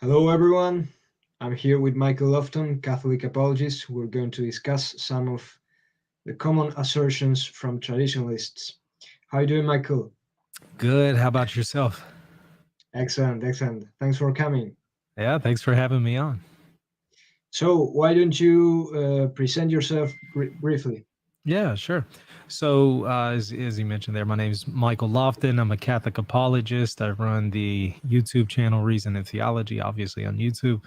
Hello, everyone. I'm here with Michael Lofton, Catholic apologist. We're going to discuss some of the common assertions from traditionalists. How are you doing, Michael? Good. How about yourself? Excellent, excellent. Thanks for coming. Yeah, thanks for having me on. So, why don't you present yourself briefly? Yeah, sure. So, as you mentioned there, my name is Michael Lofton. I'm a Catholic apologist. I run the YouTube channel Reason Theology, obviously on YouTube.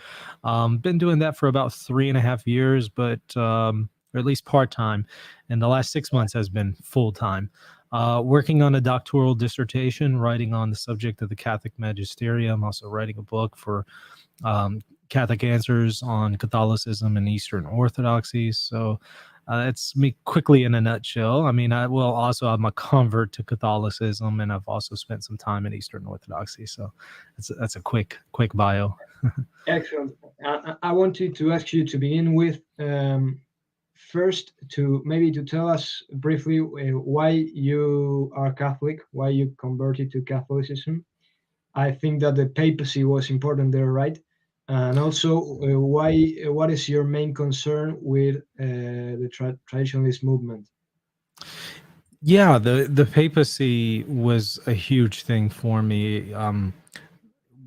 Been doing that for about 3.5 years, but or at least part time. And the last 6 months has been full time. Working on a doctoral dissertation, writing on the subject of the Catholic magisterium. Also writing a book for Catholic Answers on Catholicism and Eastern Orthodoxy. So it's me quickly in a nutshell. I mean, I'm a convert to Catholicism, and I've also spent some time in Eastern Orthodoxy. So that's a quick bio. Excellent. I wanted to ask you to begin with first to tell us briefly why you are Catholic, why you converted to Catholicism. I think that the papacy was important there, right? And also, what is your main concern with the traditionalist movement? Yeah, the papacy was a huge thing for me.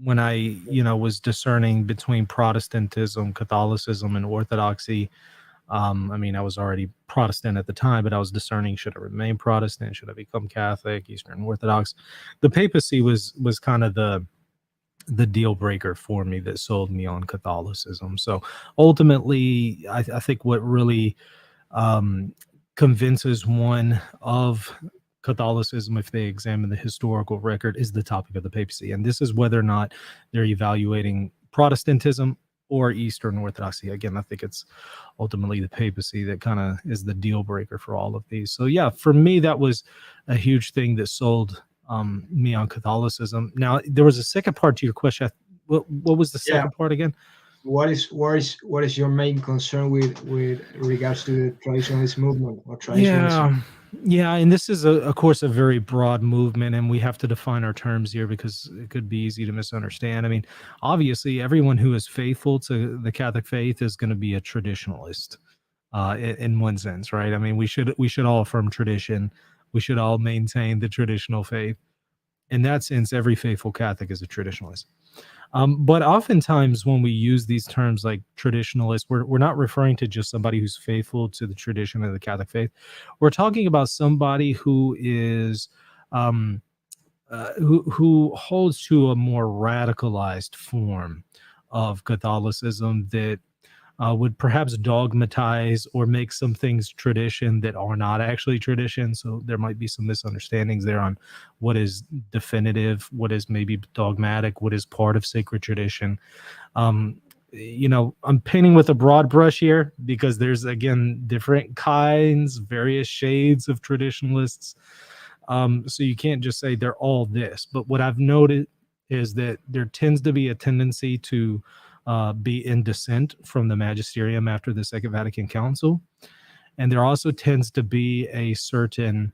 When I, was discerning between Protestantism, Catholicism, and Orthodoxy. I mean, I was already Protestant at the time, but I was discerning: should I remain Protestant? Should I become Catholic, Eastern Orthodox? The papacy was kind of the deal breaker for me that sold me on Catholicism. So ultimately, I think what really um, convinces one of Catholicism, if they examine the historical record, is the topic of the papacy. And this is whether or not they're evaluating Protestantism or Eastern Orthodoxy. Again, I think it's ultimately the papacy that kind of is the deal breaker for all of these. So yeah, for me, that was a huge thing that sold me on Catholicism. Now, there was a second part to your question. What was the Yeah. second part again? What is your main concern with regards to the traditionalist movement or traditionalism? Yeah, yeah, and this is of course, a very broad movement, and we have to define our terms here because it could be easy to misunderstand. I mean, obviously, everyone who is faithful to the Catholic faith is going to be a traditionalist, in one sense, right? I mean, we should all affirm tradition. We should all maintain the traditional faith. In that sense, every faithful Catholic is a traditionalist. But oftentimes, when we use these terms like traditionalist, we're not referring to just somebody who's faithful to the tradition of the Catholic faith. We're talking about somebody who is um, who holds to a more radicalized form of Catholicism that would perhaps dogmatize or make some things tradition that are not actually tradition. So there might be some misunderstandings there on what is definitive, what is maybe dogmatic, what is part of sacred tradition. Um, I'm painting with a broad brush here because there's, again, different kinds, various shades of traditionalists. So you can't just say they're all this. But what I've noted is that there tends to be a tendency to be in dissent from the magisterium after the Second Vatican Council. And there also tends to be a certain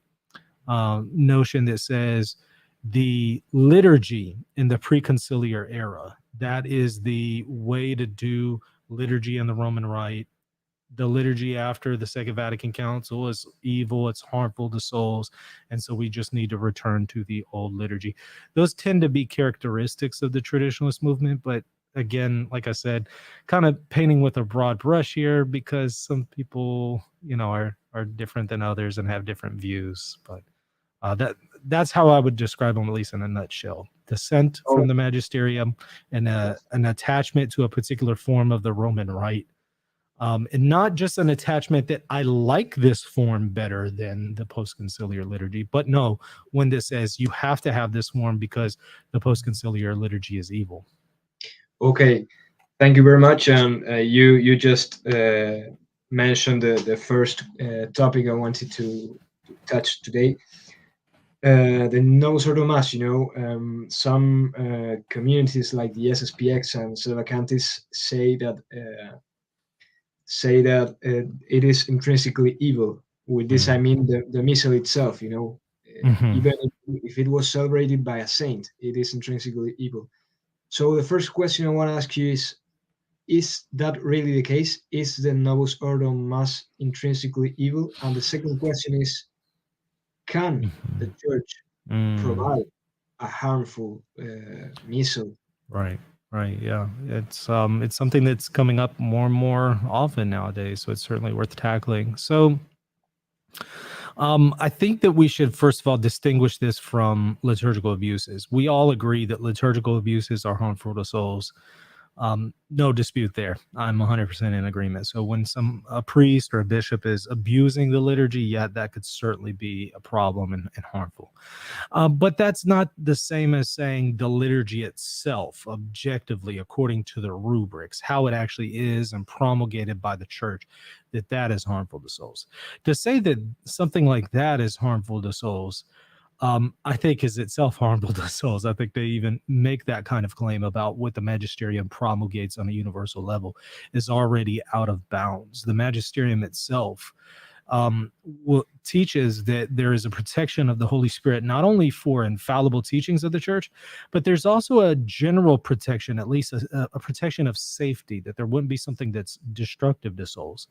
notion that says the liturgy in the preconciliar era, that is the way to do liturgy in the Roman Rite. The liturgy after the Second Vatican Council is evil, it's harmful to souls, and so we just need to return to the old liturgy. Those tend to be characteristics of the traditionalist movement, but again, like I said, kind of painting with a broad brush here because some people, are different than others and have different views. But that's how I would describe them, at least in a nutshell: dissent from Oh, the magisterium and yes. an attachment to a particular form of the Roman Rite, and not just an attachment that I like this form better than the postconciliar liturgy, but no, when this says you have to have this form because the postconciliar liturgy is evil. Okay. Thank you very much. And you just mentioned the first topic I wanted to touch today. The Novus Ordo Mass, some communities like the SSPX and Sevacantis say that it is intrinsically evil. With this, I Mm. mean the missal itself. Hmm. Even if it was celebrated by a saint, it is intrinsically evil. So the first question I want to ask you is that really the case? Is the Novus Ordo Mass intrinsically evil? And the second question is, can the Mhm. church Mm, provide a harmful missile? right, right, yeah. It's something that's coming up more and more often nowadays, so it's certainly worth tackling. So, I think that we should first of all distinguish this from liturgical abuses. We all agree that liturgical abuses are harmful to souls. No dispute there. I'm 100% in agreement. So when a priest or a bishop is abusing the liturgy, yeah, that could certainly be a problem and harmful. But that's not the same as saying the liturgy itself, objectively, according to the rubrics, how it actually is and promulgated by the church, that is harmful to souls. To say that something like that is harmful to souls, I think is itself harmful to souls. I think they even make that kind of claim about what the magisterium promulgates on a universal level is already out of bounds. The magisterium itself teaches that there is a protection of the Holy Spirit, not only for infallible teachings of the church, but there's also a general protection, at least a protection of safety, that there wouldn't be something that's destructive to souls.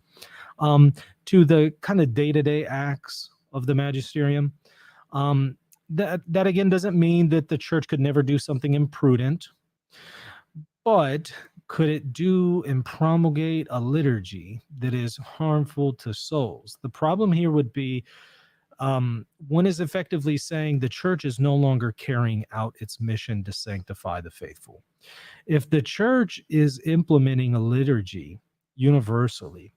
Um, to the kind of day-to-day acts of the magisterium, um, that again doesn't mean that the church could never do something imprudent, but could it do and promulgate a liturgy that is harmful to souls? The problem here would be one is effectively saying the church is no longer carrying out its mission to sanctify the faithful. If the church is implementing a liturgy universally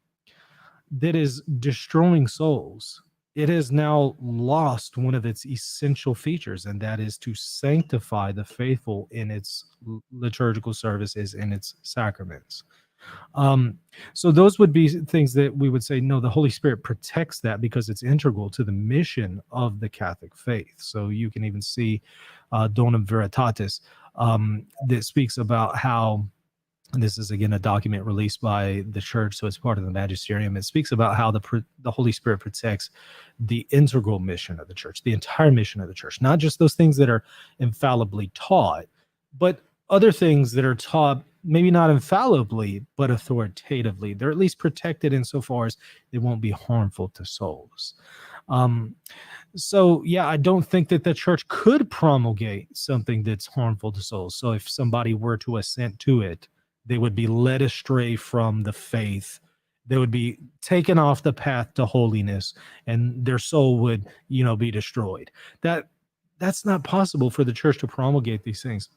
that is destroying souls, it has now lost one of its essential features, and that is to sanctify the faithful in its liturgical services and its sacraments. Um, so those would be things that we would say, no, the Holy Spirit protects that because it's integral to the mission of the Catholic faith. So you can even see Donum Veritatis that speaks about how, and this is again a document released by the church, so it's part of the magisterium. It speaks about how the Holy Spirit protects the integral mission of the church, the entire mission of the church, not just those things that are infallibly taught, but other things that are taught maybe not infallibly but authoritatively. They're at least protected insofar as they won't be harmful to souls. Um, so yeah, I don't think that the church could promulgate something that's harmful to souls. So if somebody were to assent to it, they would be led astray from the faith. They would be taken off the path to holiness, and their soul would, be destroyed. That's not possible for the church to promulgate these things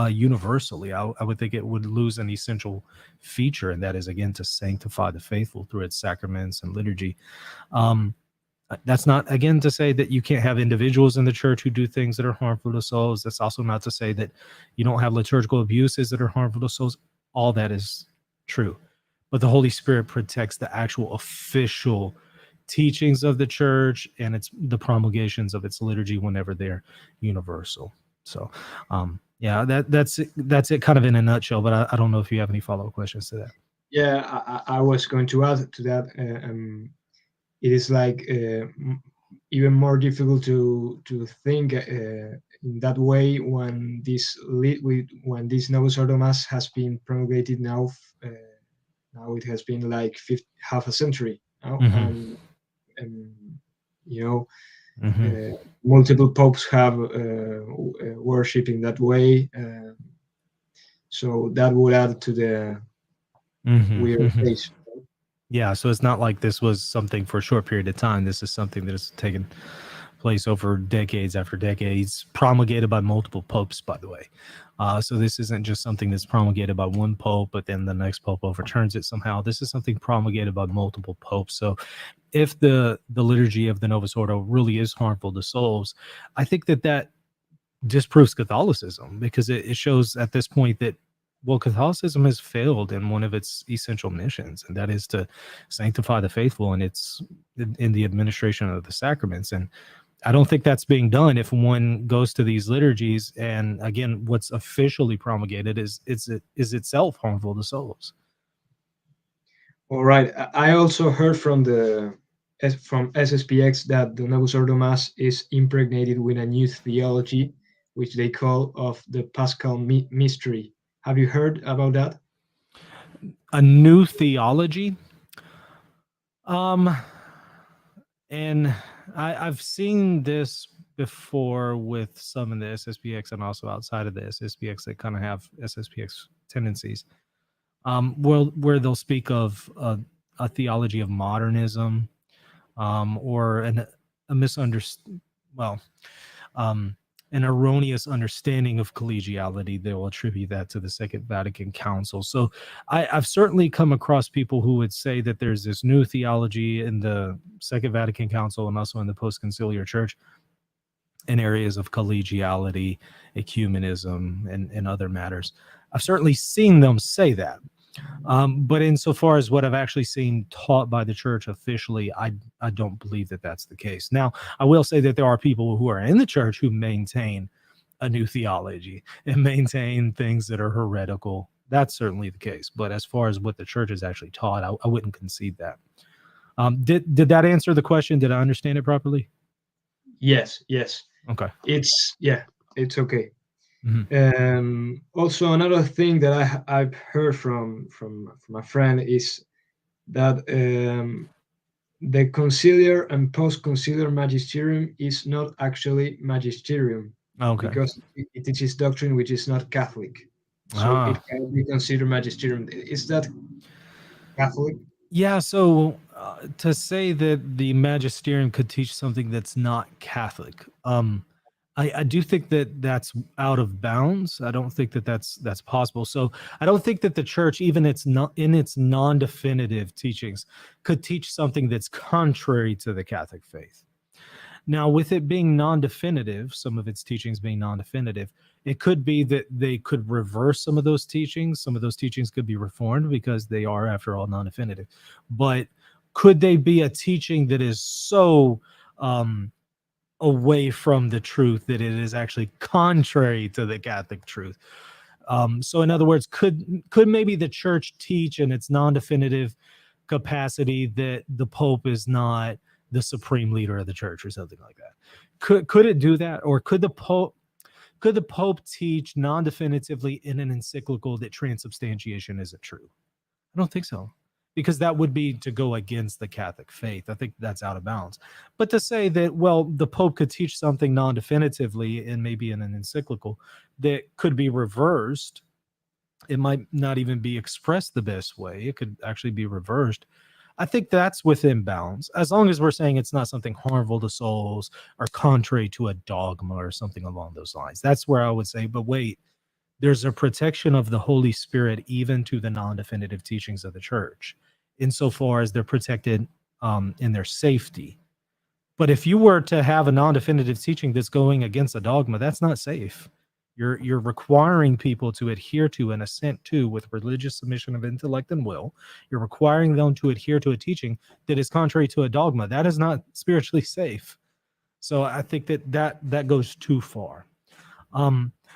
universally. I would think it would lose an essential feature, and that is again to sanctify the faithful through its sacraments and liturgy. Um, that's not, again, to say that you can't have individuals in the church who do things that are harmful to souls. That's also not to say that you don't have liturgical abuses that are harmful to souls. All that is true. But the Holy Spirit protects the actual official teachings of the church and the promulgations of its liturgy whenever they're universal. So, yeah, that's it kind of in a nutshell, but I don't know if you have any follow-up questions to that. Yeah, I was going to add to that. It is like even more difficult to think in that way when this Novus Ordo Mass has been promulgated now. Now it has been like half a century now, Mm-hmm. and you know, Mm-hmm. multiple popes have worship in that way. So that would add to the Mm-hmm. weird Mm-hmm. case. Yeah, so it's not like this was something for a short period of time. This is something that has taken place over decades after decades, promulgated by multiple popes, by the way. So this isn't just something that's promulgated by one pope, but then the next pope overturns it somehow. This is something promulgated by multiple popes. So if the liturgy of the Novus Ordo really is harmful to souls, I think that disproves Catholicism, because it shows at this point that, well, Catholicism has failed in one of its essential missions, and that is to sanctify the faithful and it's in the administration of the sacraments. And I don't think that's being done if one goes to these liturgies. And again, what's officially promulgated is itself harmful to souls. All right. I also heard from from SSPX that the Novus Ordo Mass is impregnated with a new theology which they call of the Paschal mystery. Have you heard about that? A new theology. Um, and I've seen this before with some in the SSPX and also outside of the SSPX that kind of have SSPX tendencies. Where they'll speak of a theology of modernism, or a misunderstanding. Well, an erroneous understanding of collegiality. They will attribute that to the Second Vatican Council. So I've certainly come across people who would say that there's this new theology in the Second Vatican Council and also in the post-conciliar church in areas of collegiality, ecumenism, and other matters. I've certainly seen them say that. But insofar as what I've actually seen taught by the church officially, I don't believe that that's the case. Now, I will say that there are people who are in the church who maintain a new theology and maintain things that are heretical. That's certainly the case. But as far as what the church has actually taught, I wouldn't concede that. Did that answer the question? Did I understand it properly? Yes. Okay. It's okay. Mm-hmm. Also, another thing that I've heard from a friend is that the conciliar and post-conciliar magisterium is not actually magisterium, Okay. because it teaches doctrine which is not Catholic, so it Ah. can be considered magisterium. Is that Catholic? Yeah, so to say that the magisterium could teach something that's not Catholic, I do think that that's out of bounds. I don't think that that's possible. So I don't think that the church, even its not in its non-definitive teachings, could teach something that's contrary to the Catholic faith. Now, with it being non-definitive, some of its teachings being non-definitive, it could be that they could reverse some of those teachings. Some of those teachings could be reformed because they are, after all, non-definitive. But could they be a teaching that is so away from the truth that it is actually contrary to the Catholic truth? So, in other words, could maybe the church teach in its non-definitive capacity that the Pope is not the supreme leader of the church or something like that? Could it do that, or could the Pope teach non-definitively in an encyclical that transubstantiation isn't true? I don't think so, because that would be to go against the Catholic faith. I think that's out of bounds. But to say that, well, the Pope could teach something non-definitively and maybe in an encyclical that could be reversed, it might not even be expressed the best way. It could actually be reversed. I think that's within bounds, as long as we're saying it's not something harmful to souls or contrary to a dogma or something along those lines. That's where I would say, but wait, there's a protection of the Holy Spirit even to the non-definitive teachings of the church, insofar as they're protected in their safety. But if you were to have a non-definitive teaching that's going against a dogma, that's not safe. You're requiring people to adhere to and assent to, with religious submission of intellect and will. You're requiring them to adhere to a teaching that is contrary to a dogma. That is not spiritually safe. So I think that goes too far.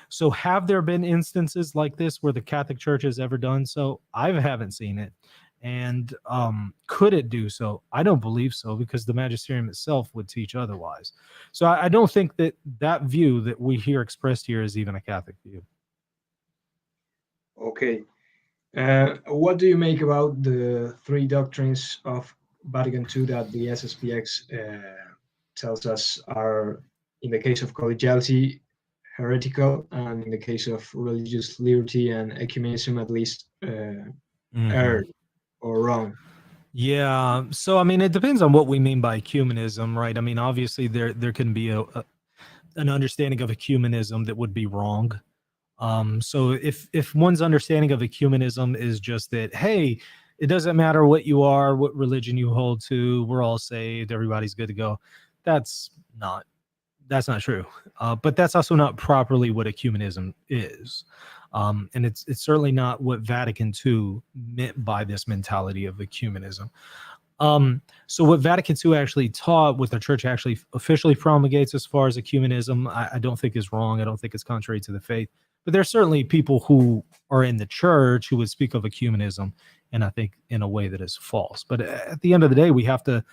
So have there been instances like this where the Catholic Church has ever done so? I haven't seen it. And could it do so? I don't believe so, because the magisterium itself would teach otherwise. So I don't think that view that we hear expressed here is even a Catholic view. Okay. What do you make about the three doctrines of Vatican II that the SSPX tells us are, in the case of collegiality, heretical, and in the case of religious liberty and ecumenism, at least, erred or wrong? Yeah. So, I mean, it depends on what we mean by ecumenism, right? I mean, obviously there can be an understanding of ecumenism that would be wrong. So if one's understanding of ecumenism is just that, hey, it doesn't matter what you are, what religion you hold to, we're all saved, everybody's good to go. That's not true. But that's also not properly what ecumenism is. And it's certainly not what Vatican II meant by this mentality of ecumenism. So what Vatican II actually taught, what the church actually officially promulgates as far as ecumenism, I don't think is wrong. I don't think it's contrary to the faith. But there's certainly people who are in the church who would speak of ecumenism, and I think in a way that is false. But at the end of the day, we have to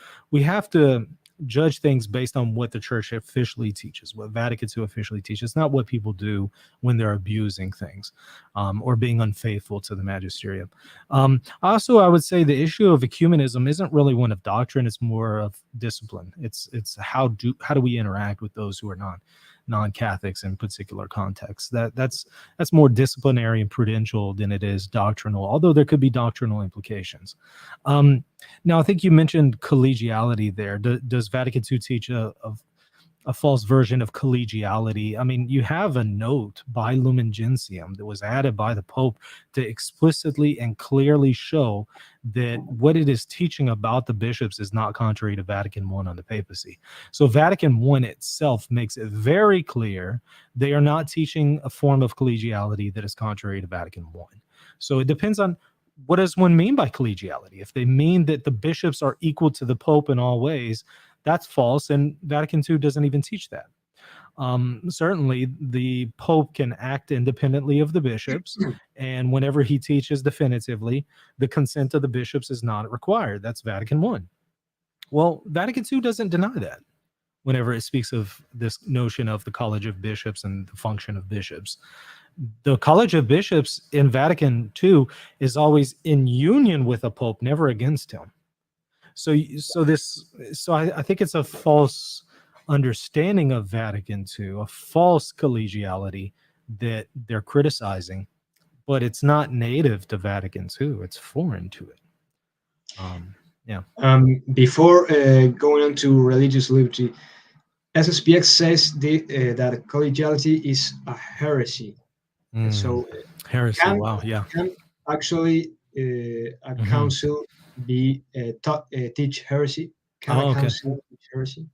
judge things based on what the church officially teaches, what Vatican II officially teaches, not what people do when they're abusing things or being unfaithful to the magisterium. Also, I would say the issue of ecumenism isn't really one of doctrine; it's more of discipline. It's how do we interact with those who are non-Catholics in particular contexts. That's more disciplinary and prudential than it is doctrinal, although there could be doctrinal implications. Now, I think you mentioned collegiality there. Does Vatican II teach a false version of collegiality? I mean, you have a note by Lumen Gentium that was added by the Pope to explicitly and clearly show that what it is teaching about the bishops is not contrary to Vatican I on the papacy. So Vatican I itself makes it very clear they are not teaching a form of collegiality that is contrary to Vatican I. So it depends on what does one mean by collegiality. If they mean that the bishops are equal to the Pope in all ways, that's false, and Vatican II doesn't even teach that. Certainly, the Pope can act independently of the bishops, and whenever he teaches definitively, the consent of the bishops is not required. That's Vatican I. Well, Vatican II doesn't deny that whenever it speaks of this notion of the College of Bishops and the function of bishops. The College of Bishops in Vatican II is always in union with a Pope, never against him. So I think it's a false understanding of Vatican II, a false collegiality that they're criticizing, but it's not native to Vatican II. It's foreign to it. Before going on to religious liberty, SSPX says that collegiality is a heresy. So heresy. Can actually a council be teach heresy? Can a council teach heresy?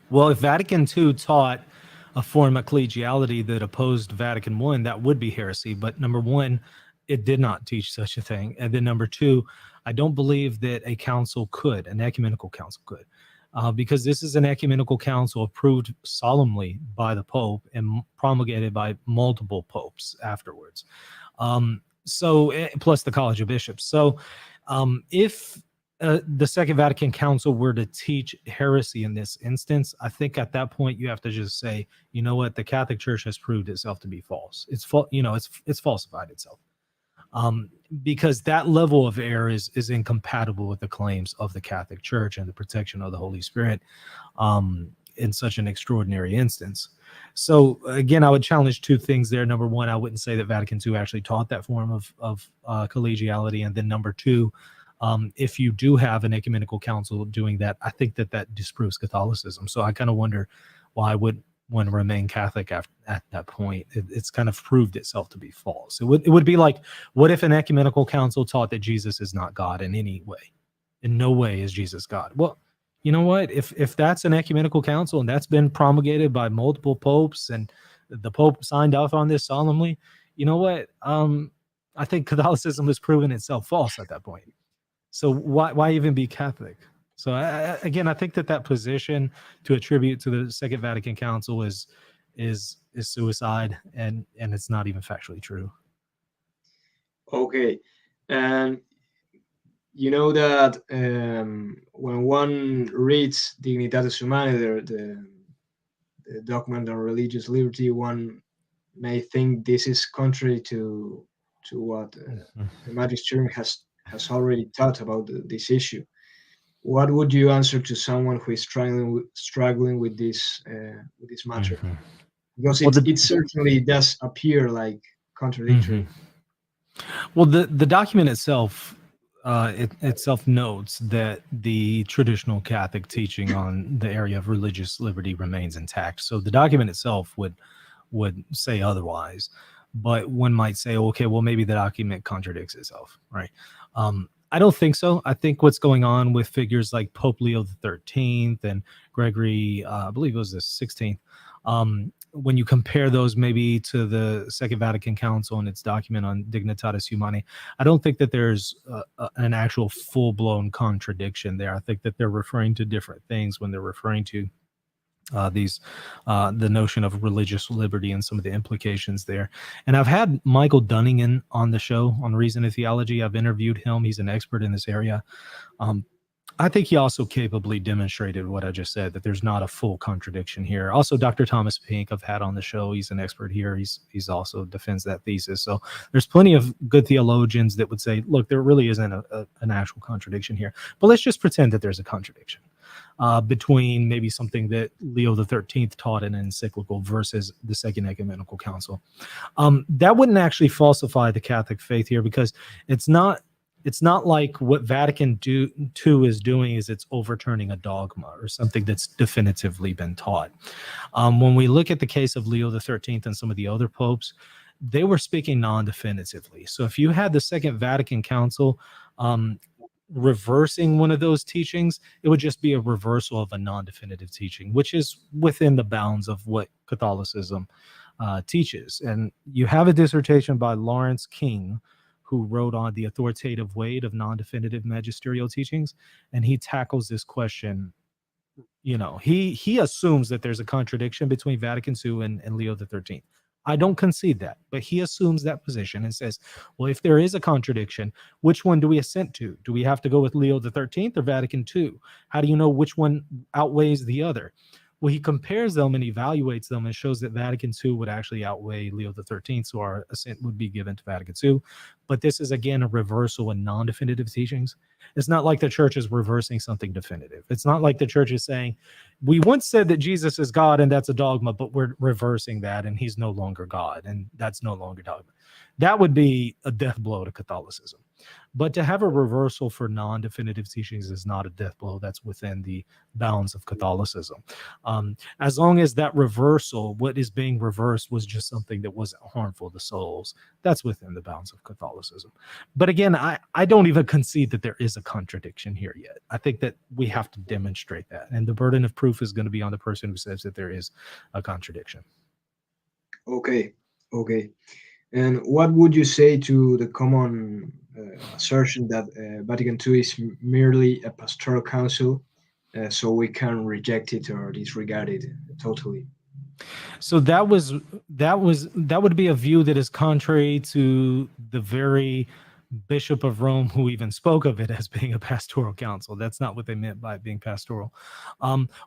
Well, if Vatican II taught a form of collegiality that opposed Vatican I, that would be heresy. But number one, it did not teach such a thing. And then number two, I don't believe that a council could, an ecumenical council could, because this is an ecumenical council approved solemnly by the Pope and promulgated by multiple popes afterwards. So plus the College of Bishops. So if the Second Vatican Council were to teach heresy in this instance, I think at that point you have to just say, you know what, the Catholic Church has proved itself to be false. It's falsified itself. Because that level of error is incompatible with the claims of the Catholic Church and the protection of the Holy Spirit in such an extraordinary instance. So again, I would challenge two things there. Number one, I wouldn't say that Vatican II actually taught that form of collegiality. And then number two, if you do have an ecumenical council doing that, I think that disproves Catholicism. So I kind of wonder why would one remain Catholic at that point. It's kind of proved itself to be false. It would be like, what if an ecumenical council taught that Jesus is not God in any way? In no way is Jesus God. Well, you know what? If that's an ecumenical council and that's been promulgated by multiple popes and the Pope signed off on this solemnly, you know what? I think Catholicism has proven itself false at that point. So why even be Catholic? So again, I think that position to attribute to the Second Vatican Council is suicide, and it's not even factually true. Okay, and you know that when one reads Dignitatis Humanae, the document on religious liberty, one may think this is contrary to what the magisterium has already taught about this issue. What would you answer to someone who is struggling with this matter? Because it certainly does appear like contradictory. Well, the document itself itself notes that the traditional Catholic teaching on the area of religious liberty remains intact. So the document itself would say otherwise, but one might say, okay, well, maybe the document contradicts itself, right? I don't think so. I think what's going on with figures like Pope Leo XIII and Gregory, I believe it was the 16th, when you compare those maybe to the Second Vatican Council and its document on Dignitatis Humanae, I don't think that there's an actual full-blown contradiction there. I think that they're referring to different things when they're referring to the notion of religious liberty and some of the implications there. And I've had Michael Dunningen on the show on Reason Theology. I've interviewed him. He's an expert in this area. I think he also capably demonstrated what I just said, that there's not a full contradiction here. Also, Dr. Thomas Pink, I've had on the show. He's an expert here. He's also defends that thesis. So there's plenty of good theologians that would say, look, there really isn't an actual contradiction here. But let's just pretend that there's a contradiction between maybe something that Leo the 13th taught in an encyclical versus the Second Ecumenical Council. That wouldn't actually falsify the Catholic faith here, because it's not like what Vatican II is doing is it's overturning a dogma or something that's definitively been taught. When we look at the case of Leo the 13th and some of the other popes, they were speaking non-definitively. So if you had the Second Vatican Council reversing one of those teachings, it would just be a reversal of a non-definitive teaching, which is within the bounds of what Catholicism teaches. And you have a dissertation by Lawrence King, who wrote on the authoritative weight of non-definitive magisterial teachings, and he tackles this question. You know, he assumes that there's a contradiction between Vatican II and Leo the 13th. I don't concede that, but he assumes that position and says, well, if there is a contradiction, which one do we assent to? Do we have to go with Leo the 13th or Vatican II? How do you know which one outweighs the other? Well, he compares them and evaluates them and shows that Vatican II would actually outweigh Leo the 13th, so our assent would be given to Vatican II. But this is, again, a reversal in non-definitive teachings. It's not like the church is reversing something definitive. It's not like the church is saying, we once said that Jesus is God and that's a dogma, but we're reversing that and he's no longer God and that's no longer dogma. That would be a death blow to Catholicism. But to have a reversal for non-definitive teachings is not a death blow. That's within the bounds of Catholicism. As long as that reversal, what is being reversed, was just something that wasn't harmful to souls, that's within the bounds of Catholicism. But again, I don't even concede that there is a contradiction here yet. I think that we have to demonstrate that. And the burden of proof is going to be on the person who says that there is a contradiction. Okay. And what would you say to the common assertion that Vatican II is merely a pastoral council, so we can reject it or disregard it totally? So that would be a view that is contrary to the very Bishop of Rome who even spoke of it as being a pastoral council. That's not what they meant by it being pastoral.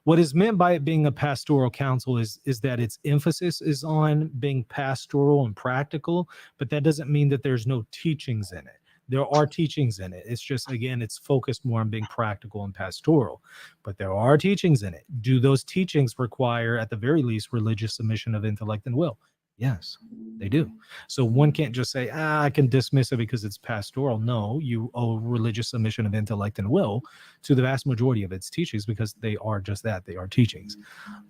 What is meant by it being a pastoral council is that its emphasis is on being pastoral and practical, but that doesn't mean that there's no teachings in it. There are teachings in it. It's just, again, it's focused more on being practical and pastoral, but there are teachings in it. Do those teachings require, at the very least, religious submission of intellect and will? Yes, they do. So one can't just say, I can dismiss it because it's pastoral. No, you owe religious submission of intellect and will to the vast majority of its teachings, because they are just that. They are teachings.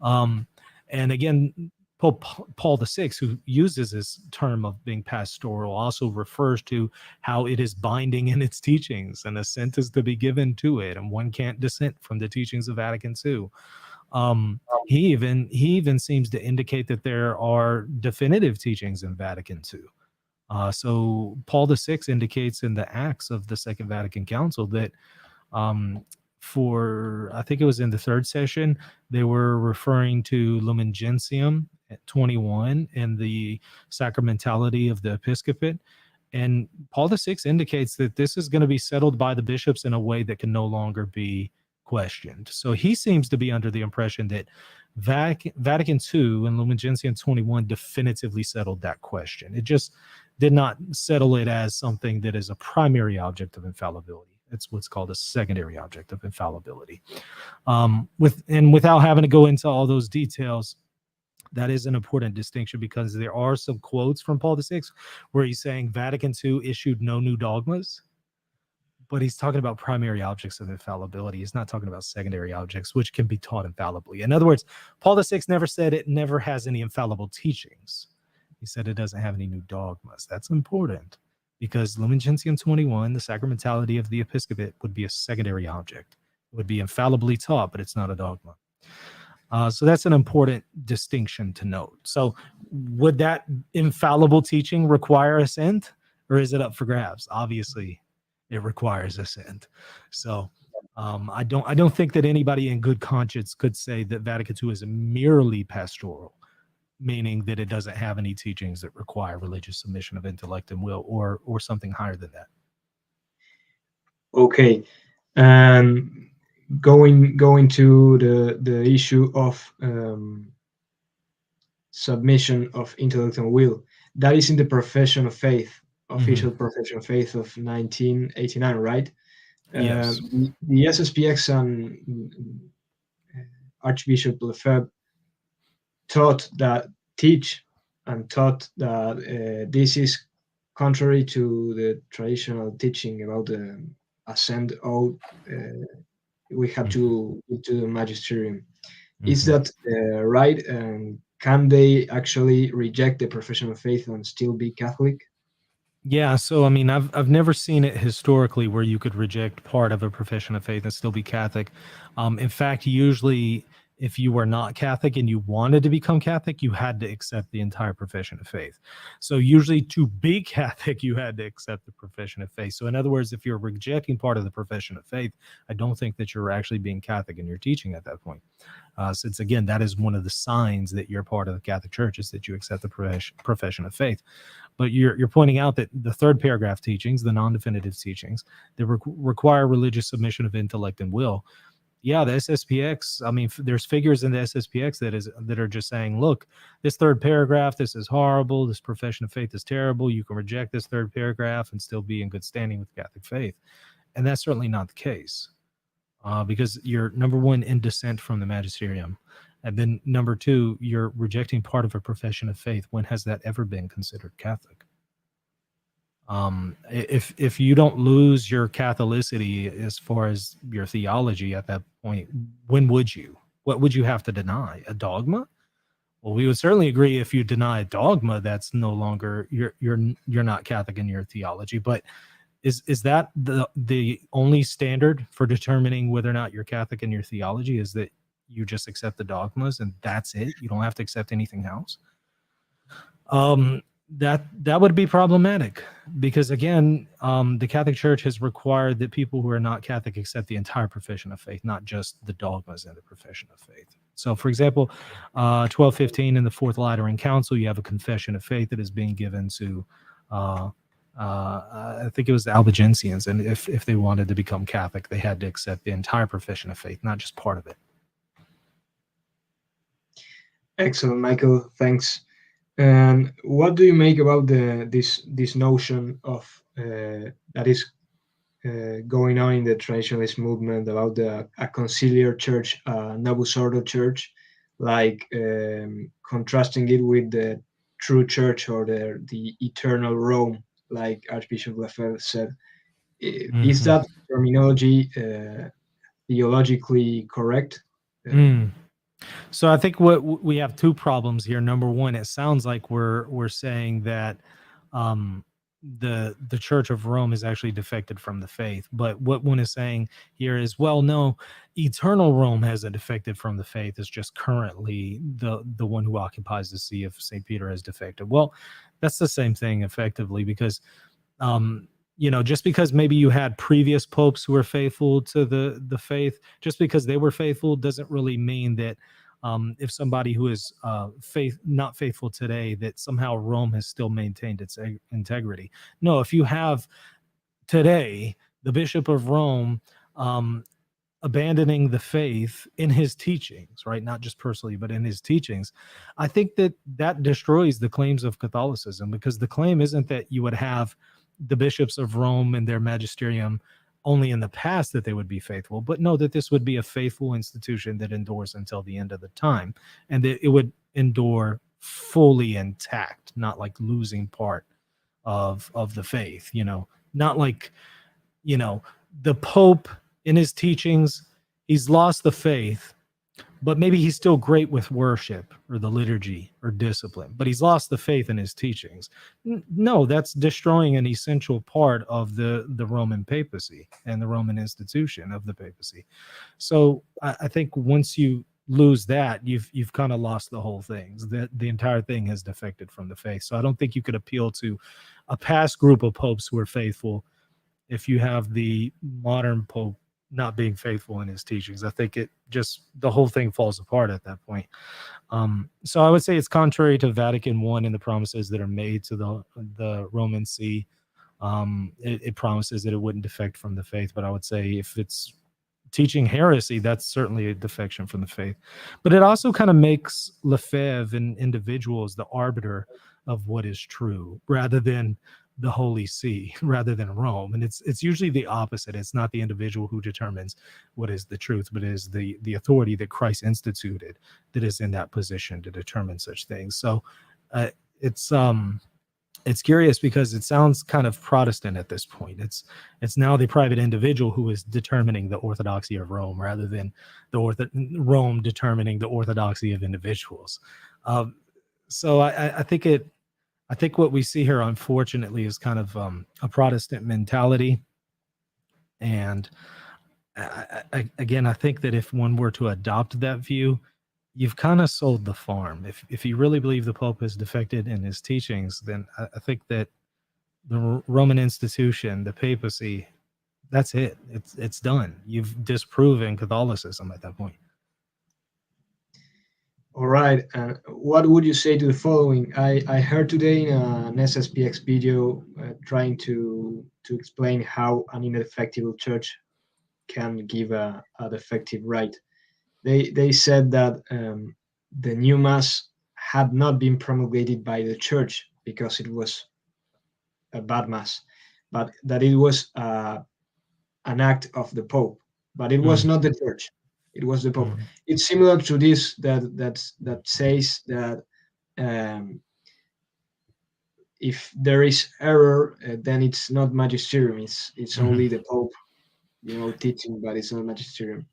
And again, Pope Paul VI, who uses this term of being pastoral, also refers to how it is binding in its teachings, and assent is to be given to it, and one can't dissent from the teachings of Vatican II. He even seems to indicate that there are definitive teachings in Vatican II. So Paul VI indicates in the Acts of the Second Vatican Council that for, I think it was in the third session, they were referring to Lumen Gentium at 21 and the sacramentality of the episcopate. And Paul VI indicates that this is going to be settled by the bishops in a way that can no longer be questioned. So he seems to be under the impression that Vatican II and Lumen Gentium 21 definitively settled that question. It just did not settle it as something that is a primary object of infallibility. It's what's called a secondary object of infallibility. Without having to go into all those details, that is an important distinction, because there are some quotes from Paul VI where he's saying Vatican II issued no new dogmas, but he's talking about primary objects of infallibility. He's not talking about secondary objects, which can be taught infallibly. In other words, Paul VI never said it never has any infallible teachings. He said it doesn't have any new dogmas. That's important, because Lumen Gentium 21, the sacramentality of the episcopate, would be a secondary object. It would be infallibly taught, but it's not a dogma. So that's an important distinction to note. So would that infallible teaching require assent, or is it up for grabs? Obviously, it requires assent. So I don't think that anybody in good conscience could say that Vatican II is merely pastoral, meaning that it doesn't have any teachings that require religious submission of intellect and will, or something higher than that. Okay. And going to the issue of submission of intellect and will. That is in the profession of faith, official profession of faith of 1989, right? Yes. The SSPX and Archbishop Lefebvre taught that this is contrary to the traditional teaching about the ascent oath we have to do the magisterium. Is that right? And can they actually reject the profession of faith and still be Catholic? Yeah, so I mean, I've never seen it historically where you could reject part of a profession of faith and still be Catholic. In fact, usually, if you were not Catholic and you wanted to become Catholic, you had to accept the entire profession of faith. So usually, to be Catholic, you had to accept the profession of faith. So in other words, if you're rejecting part of the profession of faith, I don't think that you're actually being Catholic in your teaching at that point. Since again, that is one of the signs that you're part of the Catholic Church, is that you accept the profession of faith. But you're pointing out that the third paragraph teachings, the non-definitive teachings, that require religious submission of intellect and will. Yeah, the SSPX. I mean, there's figures in the SSPX that are just saying, look, this third paragraph, this is horrible. This profession of faith is terrible. You can reject this third paragraph and still be in good standing with Catholic faith, and that's certainly not the case, because you're, number one, in dissent from the magisterium. And then number two, you're rejecting part of a profession of faith. When has that ever been considered Catholic? If you don't lose your Catholicity as far as your theology at that point, when would you? What would you have to deny? A dogma? Well, we would certainly agree if you deny a dogma, that's no longer, you're not Catholic in your theology. But is that the only standard for determining whether or not you're Catholic in your theology, is that you just accept the dogmas and that's it? You don't have to accept anything else. That would be problematic, because again, the Catholic Church has required that people who are not Catholic accept the entire profession of faith, not just the dogmas in the profession of faith. So, for example, 1215 in the Fourth Lateran Council, you have a confession of faith that is being given to, I think it was the Albigensians, and if they wanted to become Catholic, they had to accept the entire profession of faith, not just part of it. Excellent, Michael. Thanks. And what do you make about this notion of that is going on in the traditionalist movement about a conciliar church, a Novus Ordo church, like contrasting it with the true church or the eternal Rome, like Archbishop Lefebvre said? Is that terminology theologically correct? So I think what we have two problems here. Number one, it sounds like we're saying that the Church of Rome is actually defected from the faith. But what one is saying here is, well, no, eternal Rome hasn't defected from the faith. It's just currently the one who occupies the see of St. Peter has defected. Well, that's the same thing effectively, because just because maybe you had previous popes who were faithful to the faith, just because they were faithful doesn't really mean that if somebody who is not faithful today, that somehow Rome has still maintained its integrity. No, if you have today the Bishop of Rome abandoning the faith in his teachings, right? Not just personally, but in his teachings, I think that destroys the claims of Catholicism, because the claim isn't that you would have the bishops of Rome and their magisterium only in the past that they would be faithful, but no, that this would be a faithful institution that endures until the end of the time, and that it would endure fully intact, not like losing part of the faith, not like, the Pope in his teachings, he's lost the faith, but maybe he's still great with worship or the liturgy or discipline, but he's lost the faith in his teachings. No, that's destroying an essential part of the Roman papacy and the Roman institution of the papacy. So I think once you lose that, you've kind of lost the whole thing. The entire thing has defected from the faith. So I don't think you could appeal to a past group of popes who are faithful if you have the modern pope not being faithful in his teachings. I think the whole thing falls apart at that point. So I would say it's contrary to Vatican I and the promises that are made to the Roman See. It promises that it wouldn't defect from the faith, but I would say if it's teaching heresy, that's certainly a defection from the faith. But it also kind of makes Lefebvre and individuals the arbiter of what is true, rather than the Holy See, rather than Rome. And it's usually the opposite. It's not the individual who determines what is the truth, but it is the authority that Christ instituted that is in that position to determine such things. So it's curious because it sounds kind of Protestant at this point. It's now the private individual who is determining the orthodoxy of Rome, rather than Rome determining the orthodoxy of individuals. So I think what we see here, unfortunately, is kind of a Protestant mentality. And again, I think that if one were to adopt that view, you've kind of sold the farm. If you really believe the Pope has defected in his teachings, then I think that the Roman institution, the papacy, that's it. It's done. You've disproven Catholicism at that point. All right. What would you say to the following? I heard today in an SSPX video trying to explain how an ineffective church can give a defective rite. They said that the new mass had not been promulgated by the church because it was a bad mass, but that it was an act of the Pope. But it was not the church; it was the Pope. It's similar to this that says that if there is error, then it's not magisterium; it's only the Pope, teaching, but it's not magisterium.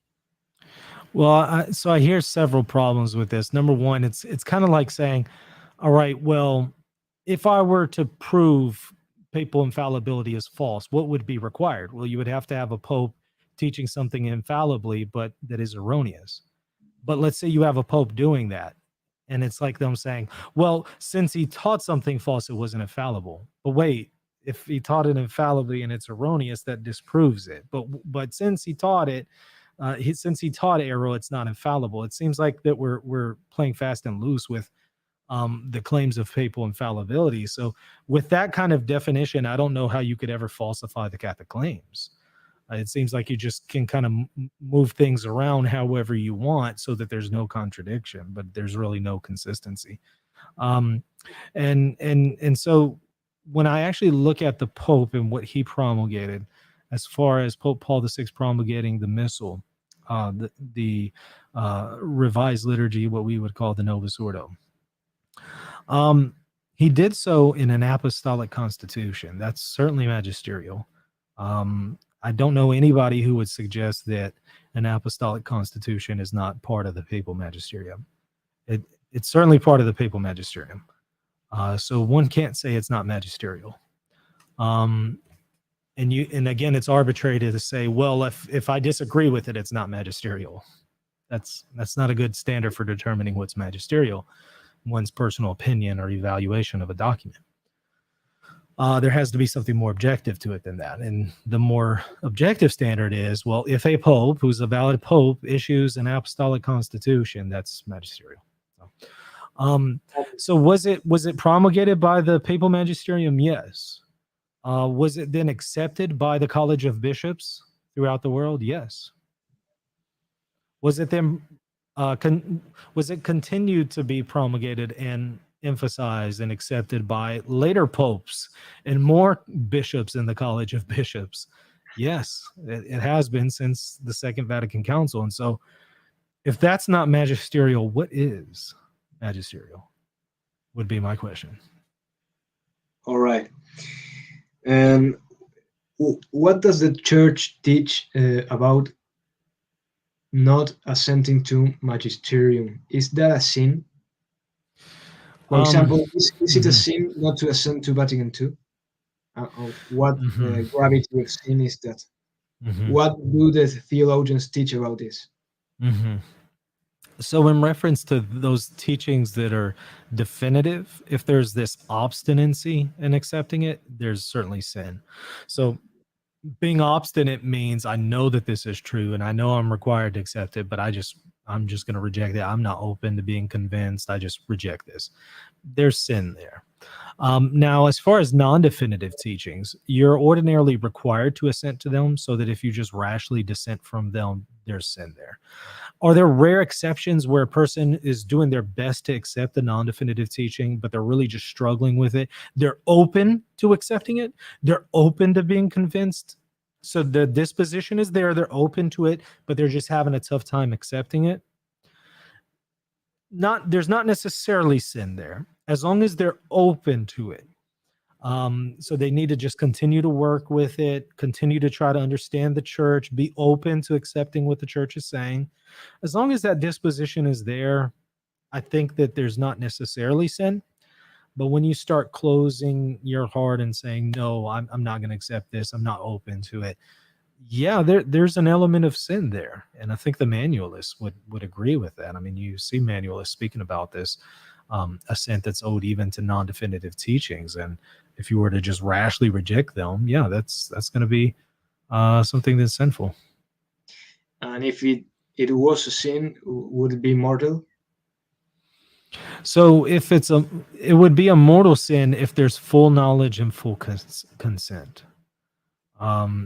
Well, so I hear several problems with this. Number one, it's kind of like saying, all right, well, if I were to prove papal infallibility is false, what would be required? Well, you would have to have a pope teaching something infallibly, but that is erroneous. But let's say you have a pope doing that, and it's like them saying, well, since he taught something false, it wasn't infallible. But wait, if he taught it infallibly and it's erroneous, that disproves it. But since he taught it, since he taught error, it's not infallible. It seems like that we're playing fast and loose with the claims of papal infallibility. So with that kind of definition, I don't know how you could ever falsify the Catholic claims. It seems like you just can kind of move things around however you want so that there's no contradiction, but there's really no consistency. And so when I actually look at the Pope and what he promulgated, as far as Pope Paul VI promulgating the Missal, the revised liturgy, what we would call the Novus Ordo. He did so in an apostolic constitution. That's certainly magisterial. I don't know anybody who would suggest that an apostolic constitution is not part of the papal magisterium. It's certainly part of the papal magisterium. So one can't say it's not magisterial. And again, it's arbitrary to say, well, if I disagree with it, it's not magisterial. That's not a good standard for determining what's magisterial, one's personal opinion or evaluation of a document. There has to be something more objective to it than that. And the more objective standard is, well, if a pope who's a valid pope issues an apostolic constitution, that's magisterial. So was it promulgated by the papal magisterium? Yes. Was it then accepted by the College of Bishops throughout the world? Yes. Was it then was it continued to be promulgated and emphasized and accepted by later popes and more bishops in the College of Bishops? Yes, it has been since the Second Vatican Council. And so if that's not magisterial, what is magisterial? Would be my question. All right. And what does the church teach about not assenting to magisterium? Is that a sin? For example, is it a sin not to assent to Vatican II? What gravity of sin is that? What do the theologians teach about this? So in reference to those teachings that are definitive, if there's this obstinacy in accepting it, there's certainly sin. So being obstinate means I know that this is true and I know I'm required to accept it, but I'm just going to reject it. I'm not open to being convinced. I just reject this. There's sin there. Now, as far as non-definitive teachings, you're ordinarily required to assent to them, so that if you just rashly dissent from them, there's sin there. Are there rare exceptions where a person is doing their best to accept the non-definitive teaching, but they're really just struggling with it? They're open to accepting it. They're open to being convinced. So the disposition is there. They're open to it, but they're just having a tough time accepting it. There's not necessarily sin there, as long as they're open to it. So they need to just continue to work with it, continue to try to understand the church, be open to accepting what the church is saying. As long as that disposition is there, I think that there's not necessarily sin. But when you start closing your heart and saying, no, I'm not going to accept this, I'm not open to it, yeah, there's an element of sin there. And I think the manualists would agree with that. I mean, you see manualists speaking about this assent that's owed even to non-definitive teachings. And if you were to just rashly reject them, yeah, that's going to be something that's sinful. And if it was a sin, would it be mortal? So if it would be a mortal sin if there's full knowledge and full consent.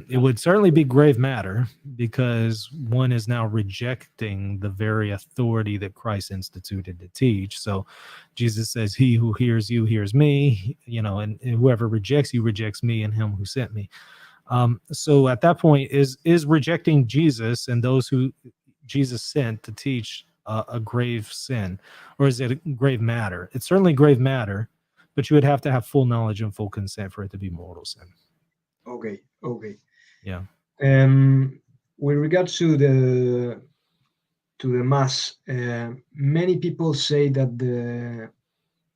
It would certainly be grave matter, because one is now rejecting the very authority that Christ instituted to teach. So Jesus says, he who hears you hears me, and whoever rejects you rejects me and him who sent me. So at that point, is rejecting Jesus and those who Jesus sent to teach a grave sin, or is it a grave matter? It's certainly grave matter, but you would have to have full knowledge and full consent for it to be mortal sin. Okay. Yeah. With regards to the mass, many people say that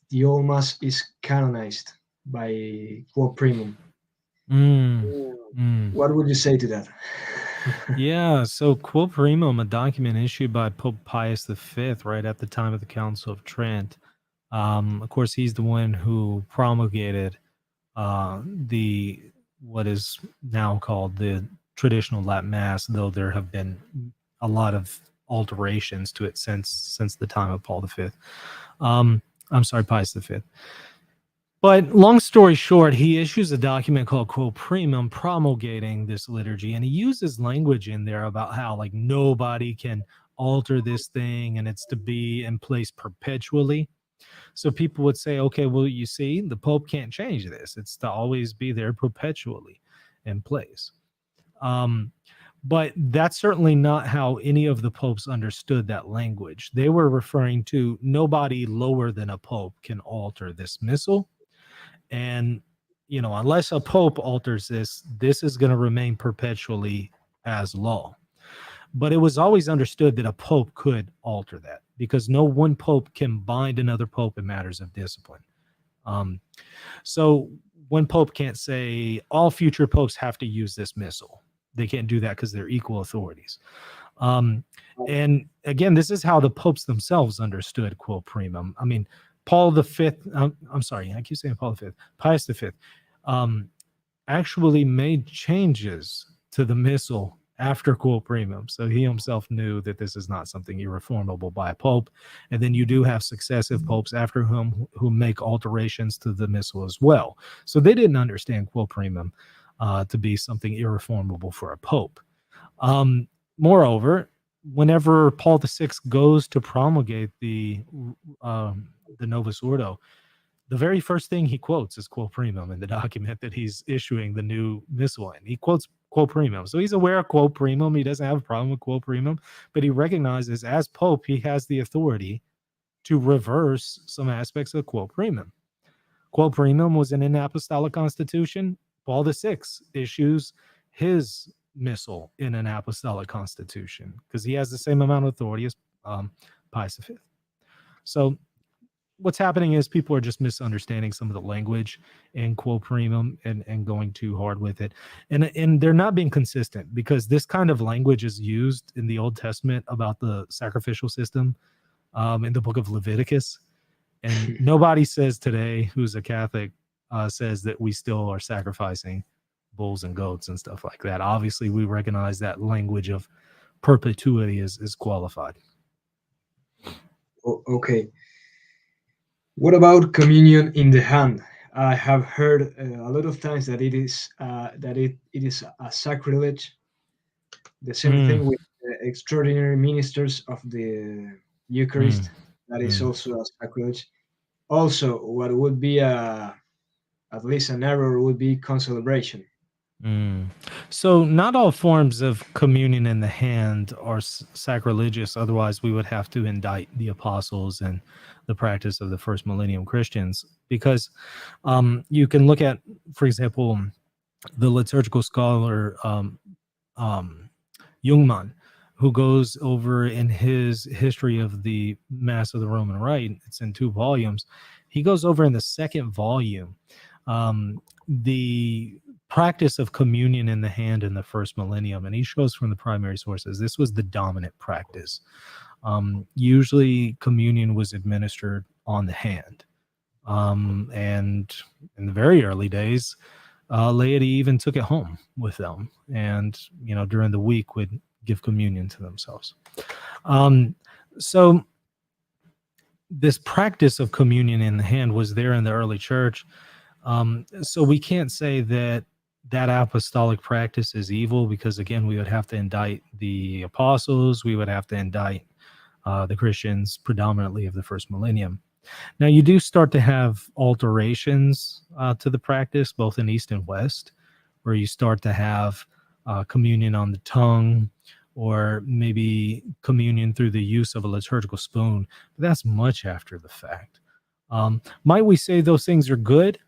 the old mass is canonized by Quo Primum. What would you say to that? Yeah, so Quo Primum, a document issued by Pope Pius V right at the time of the Council of Trent. Of course, he's the one who promulgated what is now called the traditional Latin Mass, though there have been a lot of alterations to it since the time of Paul V. Pius V. But long story short, he issues a document called Quo Primum promulgating this liturgy, and he uses language in there about how like nobody can alter this thing and it's to be in place perpetually. So people would say, okay, well, you see, the Pope can't change this. It's to always be there perpetually in place. But that's certainly not how any of the popes understood that language. They were referring to nobody lower than a pope can alter this missal. And, unless a pope alters this is going to remain perpetually as law. But it was always understood that a pope could alter that, because no one pope can bind another pope in matters of discipline. So one pope can't say all future popes have to use this missal. They can't do that because they're equal authorities. And again, this is how the popes themselves understood Quo Primum. I mean, Paul V, I'm sorry, I keep saying Paul V, Pius V, actually made changes to the missal after Quo Primum. So he himself knew that this is not something irreformable by a pope. And then you do have successive popes after whom who make alterations to the missal as well. So they didn't understand Quo Primum to be something irreformable for a pope. Moreover, whenever Paul VI goes to promulgate the Novus Ordo, the very first thing he quotes is Quo Primum in the document that he's issuing the new missal in. He quotes Quo Primum. So he's aware of Quo Primum. He doesn't have a problem with Quo Primum, but he recognizes as Pope, he has the authority to reverse some aspects of Quo Primum. Quo Primum was in an apostolic constitution. Paul VI issues his missal in an apostolic constitution because he has the same amount of authority as Pius V. So what's happening is people are just misunderstanding some of the language in Quo Primum and going too hard with it. And they're not being consistent, because this kind of language is used in the Old Testament about the sacrificial system in the book of Leviticus. And nobody says today who's a Catholic says that we still are sacrificing bulls and goats and stuff like that. Obviously, we recognize that language of perpetuity is qualified. Okay. What about communion in the hand? I have heard a lot of times that it is a sacrilege. The same thing with extraordinary ministers of the Eucharist. That is also a sacrilege. Also, what would be at least an error would be concelebration. So not all forms of communion in the hand are sacrilegious. Otherwise, we would have to indict the apostles and the practice of the first millennium Christians. Because you can look at, for example, the liturgical scholar Jungmann, who goes over in his history of the Mass of the Roman Rite. It's in 2 volumes. He goes over in the 2nd volume the practice of communion in the hand in the first millennium, and he shows from the primary sources this was the dominant practice. Usually communion was administered on the hand, and in the very early days laity even took it home with them, and during the week would give communion to themselves. So this practice of communion in the hand was there in the early church. So we can't say that apostolic practice is evil, because again, we would have to indict the apostles, we would have to indict the Christians predominantly of the first millennium. Now, you do start to have alterations to the practice, both in East and West, where you start to have communion on the tongue, or maybe communion through the use of a liturgical spoon. But that's much after the fact. Might we say those things are good?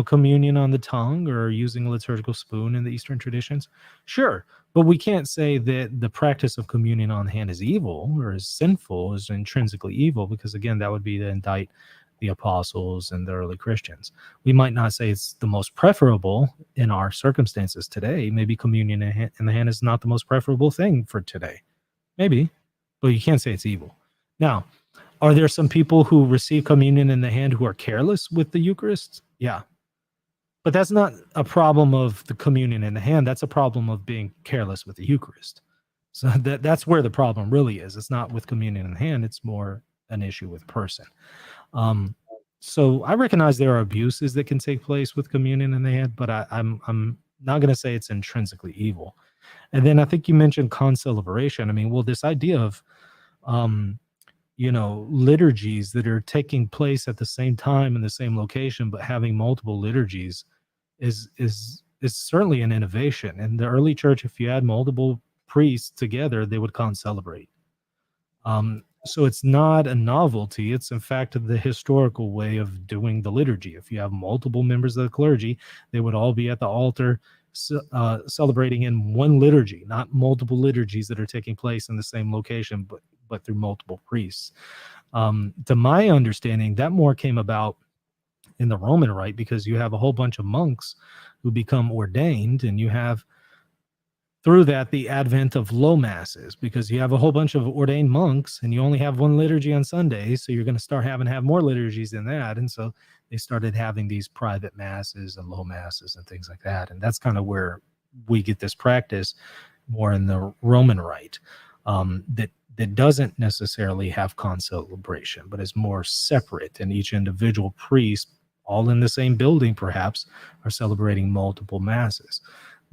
Communion on the tongue or using a liturgical spoon in the Eastern traditions? Sure. But we can't say that the practice of communion on the hand is evil or is sinful, is intrinsically evil, because again, that would be to indict the apostles and the early Christians. We might not say it's the most preferable in our circumstances today. Maybe communion in the hand is not the most preferable thing for today. Maybe, but you can't say it's evil. Now, are there some people who receive communion in the hand who are careless with the Eucharist? Yeah. But that's not a problem of the communion in the hand. That's a problem of being careless with the Eucharist. So that's where the problem really is. It's not with communion in the hand. It's more an issue with person. So I recognize there are abuses that can take place with communion in the hand, but I'm not going to say it's intrinsically evil. And then I think you mentioned concelebration. I mean, well, this idea of liturgies that are taking place at the same time in the same location, but having multiple liturgies is certainly an innovation. In the early church, if you had multiple priests together, they would concelebrate. So it's not a novelty. It's in fact the historical way of doing the liturgy. If you have multiple members of the clergy, they would all be at the altar celebrating in one liturgy, not multiple liturgies that are taking place in the same location, but through multiple priests. To my understanding, that more came about in the Roman Rite, because you have a whole bunch of monks who become ordained, and you have through that the advent of low masses, because you have a whole bunch of ordained monks and you only have one liturgy on Sundays, so you're going to start having to have more liturgies than that. And so they started having these private masses and low masses and things like that. And that's kind of where we get this practice more in the Roman Rite, that doesn't necessarily have concelebration, but is more separate, and each individual priest, all in the same building perhaps, are celebrating multiple masses.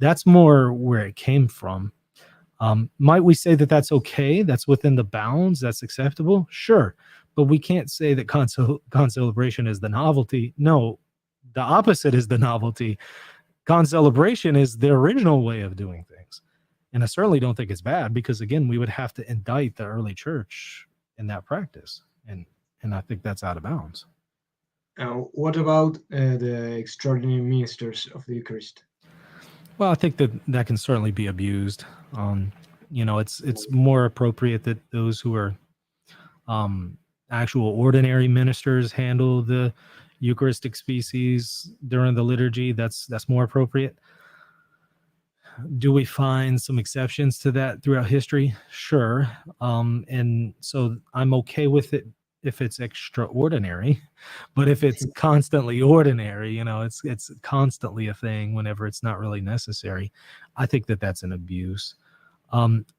That's more where it came from. Might we say that that's okay? That's within the bounds? That's acceptable? Sure. But we can't say that concelebration is the novelty. No, the opposite is the novelty. Concelebration is the original way of doing things. And I certainly don't think it's bad, because again, we would have to indict the early church in that practice. And I think that's out of bounds. What about the extraordinary ministers of the Eucharist? Well, I think that can certainly be abused. It's more appropriate that those who are actual ordinary ministers handle the Eucharistic species during the liturgy. That's more appropriate. Do we find some exceptions to that throughout history? Sure. And so I'm okay with it if it's extraordinary, but if it's constantly ordinary, it's constantly a thing whenever it's not really necessary, I think that that's an abuse.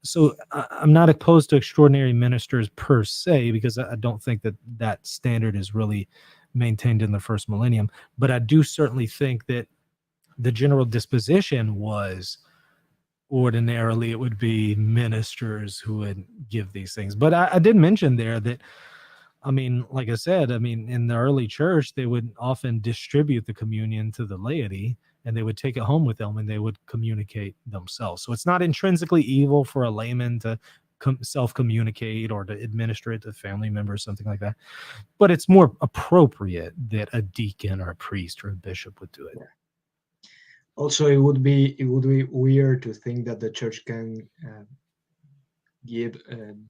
So I'm not opposed to extraordinary ministers per se, because I don't think that standard is really maintained in the first millennium. But I do certainly think that the general disposition was ordinarily it would be ministers who would give these things. But I did mention there that, I mean, like I said, I mean, in the early church, they would often distribute the communion to the laity, and they would take it home with them, and they would communicate themselves. So it's not intrinsically evil for a layman to self-communicate or to administer it to family members, something like that. But it's more appropriate that a deacon or a priest or a bishop would do it. Also, it would be weird to think that the church can give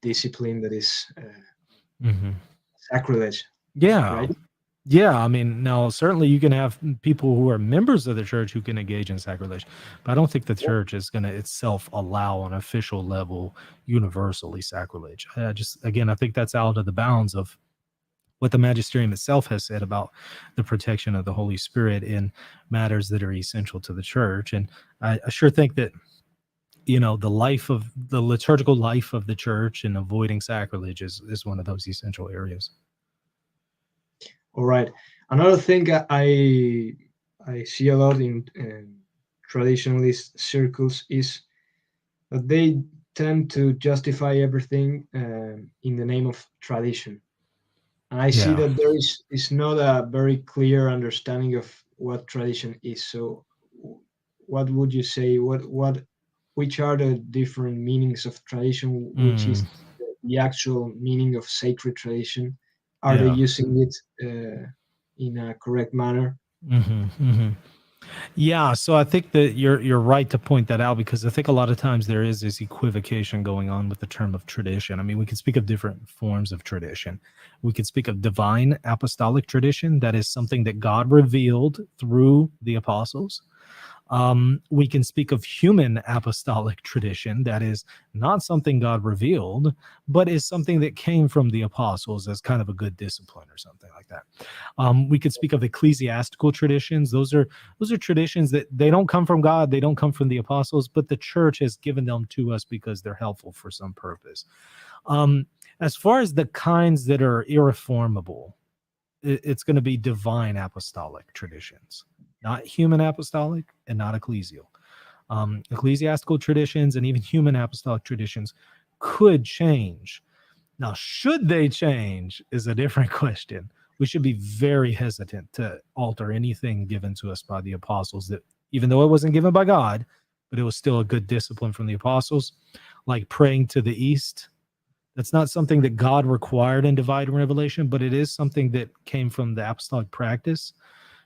discipline that is sacrilege. Yeah. Right? Yeah, I mean, now certainly you can have people who are members of the church who can engage in sacrilege, but I don't think the church is going to itself allow on official level universally sacrilege. I think that's out of the bounds of what the magisterium itself has said about the protection of the Holy Spirit in matters that are essential to the church. And I sure think that, you know, the liturgical life of the church and avoiding sacrilege is one of those essential areas. All right. Another thing I see a lot in traditionalist circles is that they tend to justify everything in the name of tradition. And I see that there is not a very clear understanding of what tradition is. So, what would you say? Which are the different meanings of tradition? Which is the actual meaning of sacred tradition? Are they using it in a correct manner? Yeah, so I think that you're right to point that out, because I think a lot of times there is this equivocation going on with the term of tradition. I mean, we can speak of different forms of tradition. We can speak of divine apostolic tradition, that is something that God revealed through the apostles. We can speak of human apostolic tradition, that is not something God revealed, but is something that came from the apostles as kind of a good discipline or something like that. We could speak of ecclesiastical traditions. Those are traditions that they don't come from God, they don't come from the apostles, but the church has given them to us because they're helpful for some purpose. As far as the kinds that are irreformable, it's going to be divine apostolic traditions, not human apostolic and not ecclesial. Ecclesiastical traditions and even human apostolic traditions could change. Now, should they change is a different question. We should be very hesitant to alter anything given to us by the apostles, that even though it wasn't given by God, but it was still a good discipline from the apostles, like praying to the east. That's not something that God required in divine revelation, but it is something that came from the apostolic practice.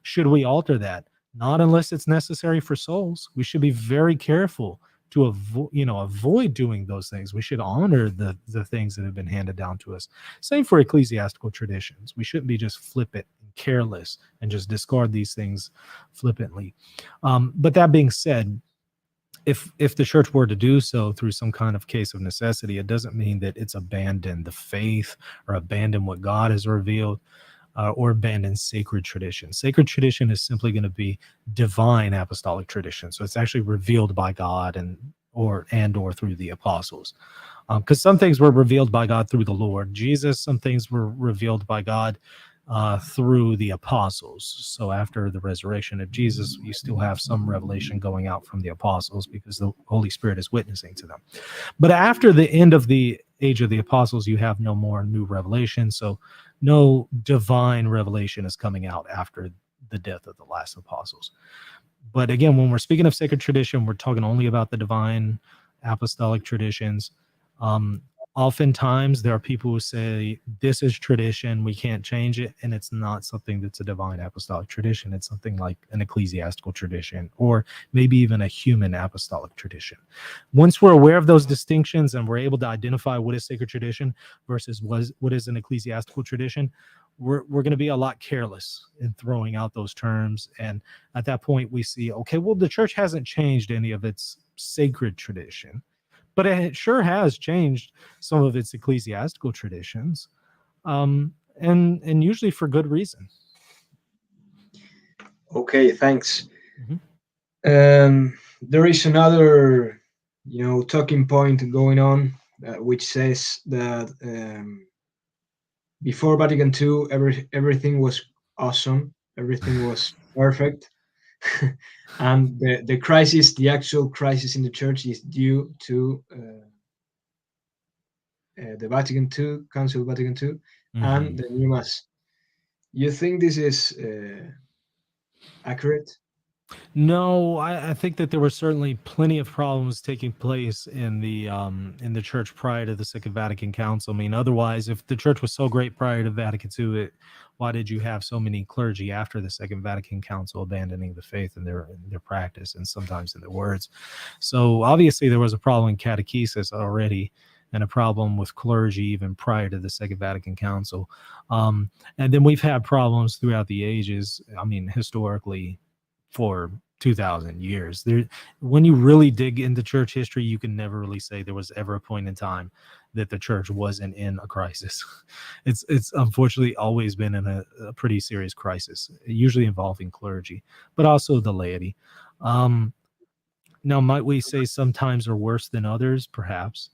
Should we alter that? Not unless it's necessary for souls. We should be very careful to avoid doing those things. We should honor the things that have been handed down to us. Same for ecclesiastical traditions. We shouldn't be just flippant and careless and just discard these things flippantly. But that being said, if the church were to do so through some kind of case of necessity, it doesn't mean that it's abandoned the faith or abandoned what God has revealed, or abandon sacred tradition. Sacred tradition is simply going to be divine apostolic tradition. So it's actually revealed by God or through the apostles. Because some things were revealed by God through the Lord Jesus, some things were revealed by God through the apostles. So after the resurrection of Jesus, you still have some revelation going out from the apostles because the Holy Spirit is witnessing to them. But after the end of the age of the apostles, you have no more new revelation. So no divine revelation is coming out after the death of the last apostles. But again, when we're speaking of sacred tradition, we're talking only about the divine apostolic traditions. Oftentimes there are people who say this is tradition, we can't change it, and it's not something that's a divine apostolic tradition. It's something like an ecclesiastical tradition, or maybe even a human apostolic tradition. Once we're aware of those distinctions and we're able to identify what is sacred tradition versus what is an ecclesiastical tradition, we're going to be a lot careless in throwing out those terms. And at that point we see, okay, well, the church hasn't changed any of its sacred tradition, but it sure has changed some of its ecclesiastical traditions, and usually for good reason. Okay, thanks. There is another, talking point going on, which says that before Vatican II, everything was awesome, everything was perfect, and the crisis, the actual crisis in the church, is due to the Vatican II, Council of Vatican II, and Mhm. the new Mass. You think this is accurate? No, I think that there were certainly plenty of problems taking place in the church prior to the Second Vatican Council. I mean, otherwise, if the church was so great prior to Vatican II, why did you have so many clergy after the Second Vatican Council abandoning the faith in their practice and sometimes in their words? So obviously, there was a problem in catechesis already, and a problem with clergy even prior to the Second Vatican Council. And then we've had problems throughout the ages. I mean, historically for 2000 years. There, when you really dig into church history, you can never really say there was ever a point in time that the church wasn't in a crisis. It's unfortunately always been in a pretty serious crisis, usually involving clergy, but also the laity. Um, Now, might we say sometimes are worse than others? Perhaps.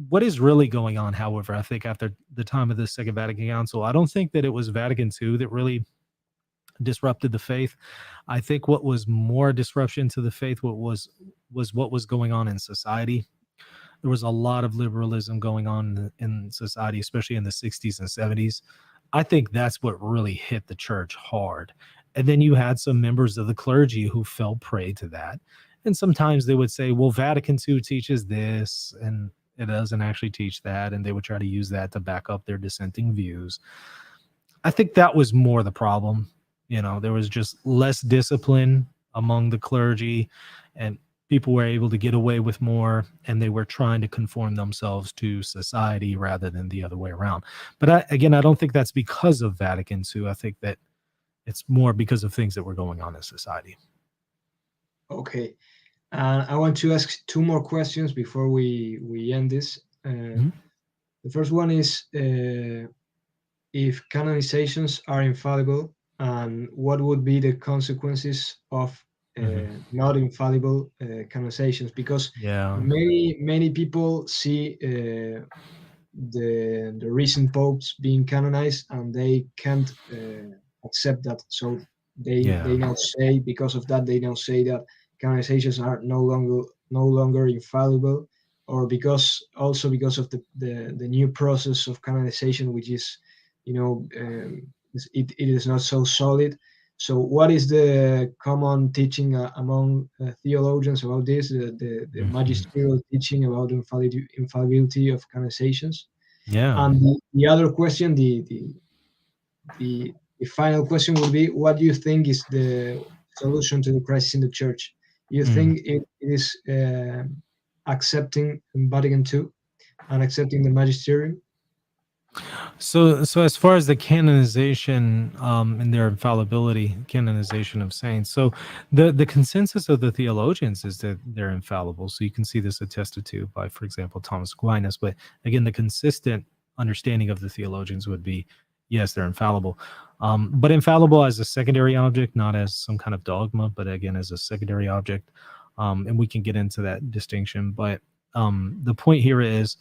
What is really going on, however, I think after the time of the Second Vatican Council, I don't think that it was Vatican II that really disrupted the faith. I think what was more disruption to the faith what was going on in society. There was a lot of liberalism going on in society, especially in the 60s and 70s. I think that's what really hit the church hard. And then you had some members of the clergy who fell prey to that. And sometimes they would say, well, Vatican II teaches this and it doesn't actually teach that. And they would try to use that to back up their dissenting views. I think that was more the problem. You know, there was just less discipline among the clergy, and people were able to get away with more, and they were trying to conform themselves to society rather than the other way around. But again, I don't think that's because of Vatican II. I think that it's more because of things that were going on in society. Okay. I want to ask two more questions before we end this. Mhm. The first one is if canonizations are infallible, and what would be the consequences of Mhm. not infallible canonizations? Because Yeah. many people see the recent popes being canonized, and they can't accept that. So they Yeah. now say, because of that, they now say that canonizations are no longer infallible, or because also because of the new process of canonization, which is, it is not so solid. So what is the common teaching among theologians about this, the Mhm. magisterial teaching about infallibility of canonizations? Yeah. And the other question, the final question would be, what do you think is the solution to the crisis in the church? You Mm. think it is accepting Vatican II and accepting the magisterium? So as far as the canonization and their infallibility, canonization of saints, so the consensus of the theologians is that they're infallible. So you can see this attested to by, for example, Thomas Aquinas. But again, the consistent understanding of the theologians would be, yes, they're infallible, but infallible as a secondary object, not as some kind of dogma, but again as a secondary object. And we can get into that distinction. But the point here is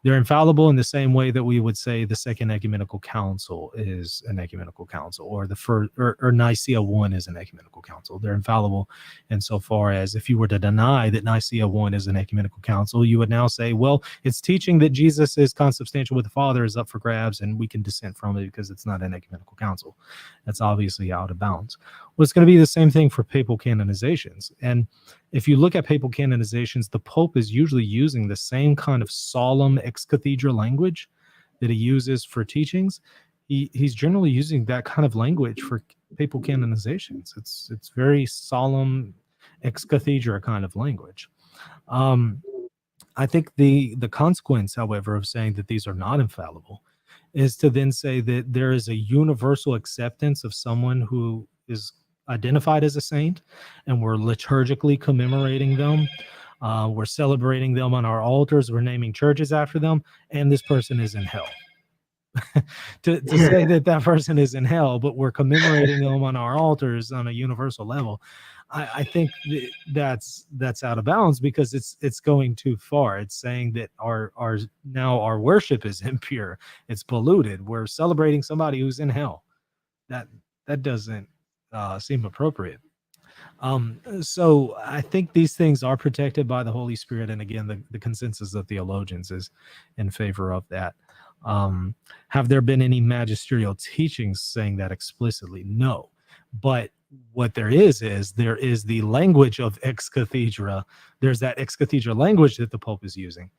they're infallible in the same way that we would say the Second Ecumenical Council is an ecumenical council, or the first, or Nicaea I is an ecumenical council. They're infallible insofar as if you were to deny that Nicaea I is an ecumenical council, you would now say, well, it's teaching that Jesus is consubstantial with the Father is up for grabs, and we can dissent from it because it's not an ecumenical council. That's obviously out of bounds. Well, it's going to be the same thing for papal canonizations. And if you look at papal canonizations, the Pope is usually using the same kind of solemn ex cathedra language that he uses for teachings. He's generally using that kind of language for papal canonizations. It's very solemn ex cathedra kind of language. Um, I think the consequence, however, of saying that these are not infallible is to then say that there is a universal acceptance of someone who is identified as a saint, and we're liturgically commemorating them. We're celebrating them on our altars. We're naming churches after them, and this person is in hell. To say that that person is in hell, but we're commemorating them on our altars on a universal level, I think that's out of bounds because it's going too far. It's saying that our now our worship is impure, it's polluted. We're celebrating somebody who's in hell. That that doesn't seem appropriate. So I think these things are protected by the Holy Spirit, and again, the consensus of theologians is in favor of that. Have there been any magisterial teachings saying that explicitly? No, but what there is the language of ex cathedra. There's that ex cathedra language that the Pope is using,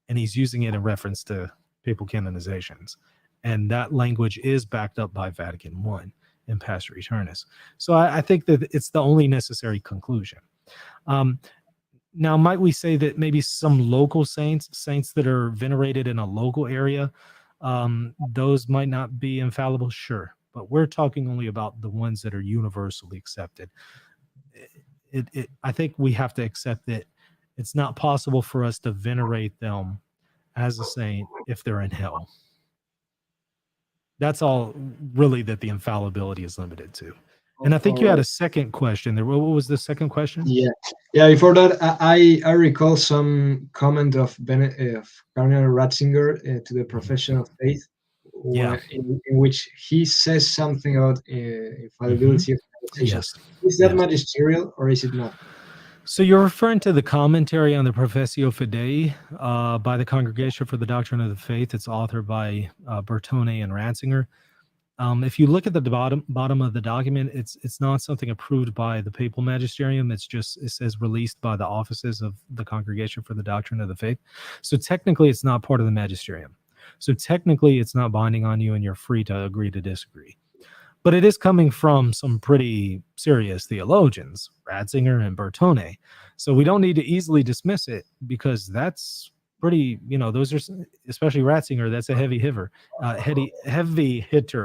and he's using it in reference to papal canonizations, and that language is backed up by Vatican I and Pastor Eternus. So I think that it's the only necessary conclusion. Now, might we say that maybe some local saints that are venerated in a local area, those might not be infallible? Sure. But we're talking only about the ones that are universally accepted. I think we have to accept that it's not possible for us to venerate them as a saint if they're in hell. That's all really that the infallibility is limited to. And I think you had a second question there. What was the second question? Yeah. Before that, I recall some comment of Cardinal Ratzinger to the Profession of Faith, in which he says something about infallibility of canonization. Yes. Is that magisterial or is it not? So you're referring to the commentary on the Professio Fidei by the Congregation for the Doctrine of the Faith. It's authored by Bertone and Ratzinger. If you look at the bottom of the document, it's not something approved by the papal magisterium. It says released by the offices of the Congregation for the Doctrine of the Faith. So technically, it's not part of the magisterium. So technically, it's not binding on you, and you're free to agree to disagree. But it is coming from some pretty serious theologians, Ratzinger and Bertone. So we don't need to easily dismiss it, because that's pretty, those are, especially Ratzinger, that's a heavy hitter,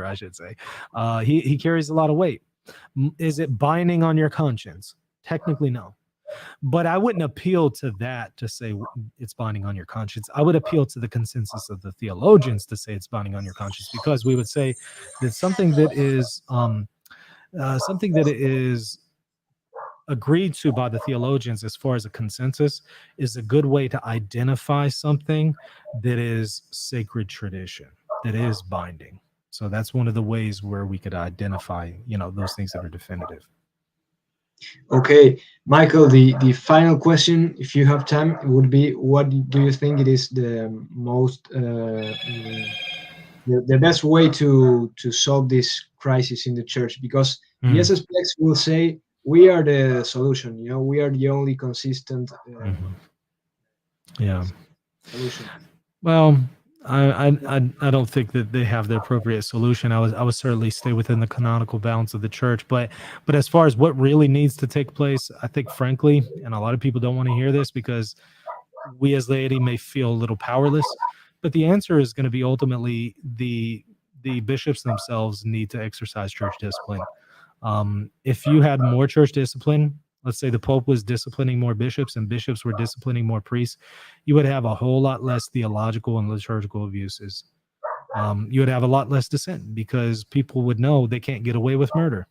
I should say. He carries a lot of weight. Is it binding on your conscience? Technically, no. But I wouldn't appeal to that to say it's binding on your conscience. I would appeal to the consensus of the theologians to say it's binding on your conscience, because we would say that something that is agreed to by the theologians as far as a consensus is a good way to identify something that is sacred tradition, that is binding. So that's one of the ways where we could identify, those things that are definitive. Okay, Michael, the final question, if you have time, would be, what do you think it is the most the best way to solve this crisis in the church? Because the SSPX will say we are the solution. We are the only consistent solution. Well, I don't think that they have the appropriate solution. I would certainly stay within the canonical bounds of the church, but as far as what really needs to take place, I think, frankly, and a lot of people don't want to hear this because we as laity may feel a little powerless, but the answer is going to be ultimately the bishops themselves need to exercise church discipline. If you had more church discipline, let's say the Pope was disciplining more bishops and bishops were disciplining more priests, you would have a whole lot less theological and liturgical abuses. You would have a lot less dissent because people would know they can't get away with murder.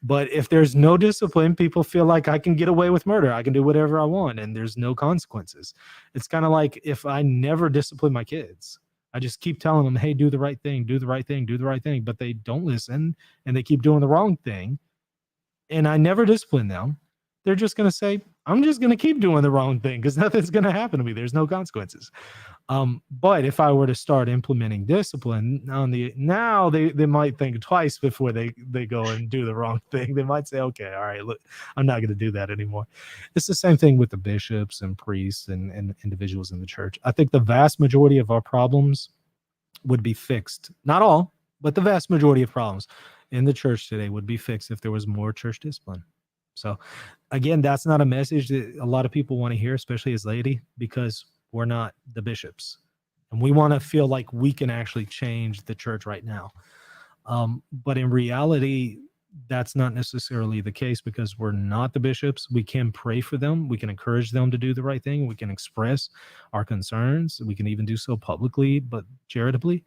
But if there's no discipline, people feel like I can get away with murder. I can do whatever I want and there's no consequences. It's kind of like if I never discipline my kids, I just keep telling them, hey, do the right thing, do the right thing, do the right thing. But they don't listen and they keep doing the wrong thing. And I never discipline them. They're just going to say, I'm just going to keep doing the wrong thing because nothing's going to happen to me. There's no consequences. But if I were to start implementing discipline now they might think twice before they go and do the wrong thing. They might say, okay, all right, look, I'm not going to do that anymore. It's the same thing with the bishops and priests and individuals in the church. I think the vast majority of our problems would be fixed. Not all, but the vast majority of problems in the church today would be fixed if there was more church discipline. So again, that's not a message that a lot of people want to hear, especially as laity, because we're not the bishops and we want to feel like we can actually change the church right now. But in reality, that's not necessarily the case because we're not the bishops. We can pray for them. We can encourage them to do the right thing. We can express our concerns. We can even do so publicly, but charitably.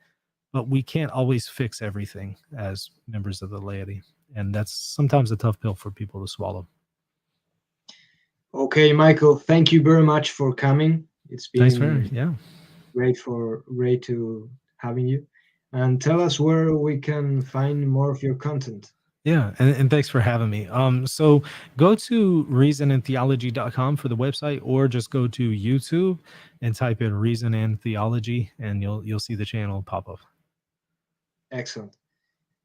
But we can't always fix everything as members of the laity. And that's sometimes a tough pill for people to swallow. Okay, Michael, thank you very much for coming. It's been great to having you. And tell us where we can find more of your content. Yeah, and thanks for having me. So go to reasonandtheology.com for the website, or just go to YouTube and type in Reason and Theology, and you'll see the channel pop up. Excellent.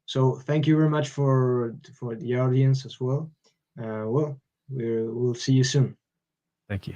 So thank you very much for the audience as well. Well, we'll see you soon. Thank you.